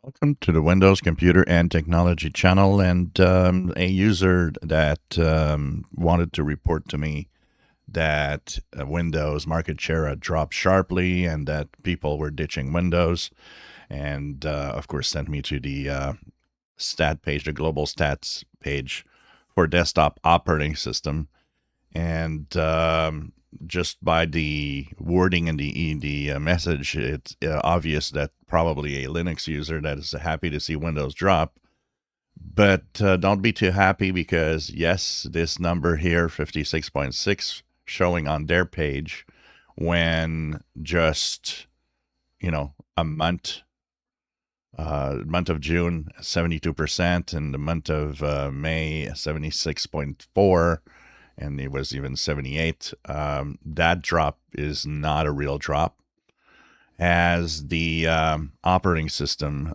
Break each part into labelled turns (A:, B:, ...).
A: Welcome to the Windows Computer and Technology channel. And a user that wanted to report to me that Windows market share had dropped sharply and that people were ditching Windows. And of course, sent me to the stat page, the global stats page for desktop operating system. And just by the wording in the message, it's obvious that probably a Linux user that is happy to see Windows drop. But don't be too happy because, yes, this number here, 56.6, showing on their page when just, a month of June, 72%, and the month of May, 76.4, and it was even 78. That drop is not a real drop, as the operating system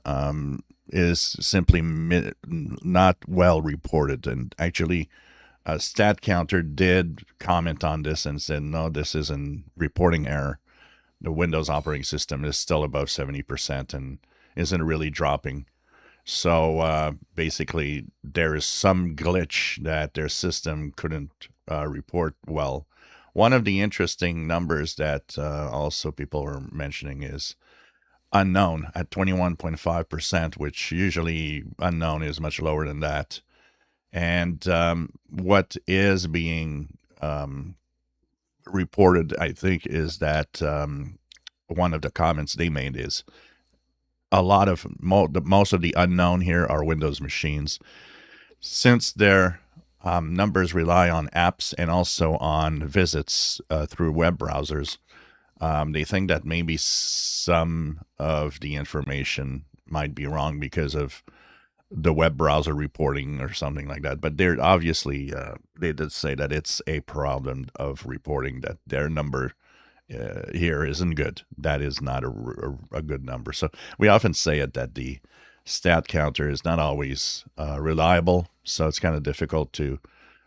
A: is simply not well reported. And actually, StatCounter did comment on this and said, no, this is a reporting error. The Windows operating system is still above 70% and isn't really dropping. So basically, there is some glitch that their system couldn't report well. One of the interesting numbers that also people were mentioning is unknown at 21.5%, which usually unknown is much lower than that. And what is being reported, I think, is that one of the comments they made is a lot of most of the unknown here are Windows machines, since their numbers rely on apps and also on visits through web browsers. They think that maybe some of the information might be wrong because of the web browser reporting or something like that. But they're obviously, they did say that it's a problem of reporting, that their number here isn't good. That is not a good number. So we often say it that the stat counter is not always reliable. So it's kind of difficult to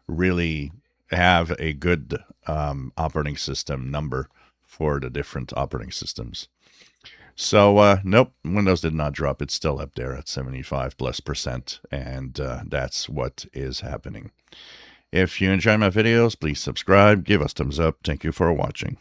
A: really have a good operating system number for the different operating systems. So nope, Windows did not drop. It's still up there at 75+%, and that's what is happening. If you enjoy my videos, please subscribe, give us thumbs up. Thank you for watching.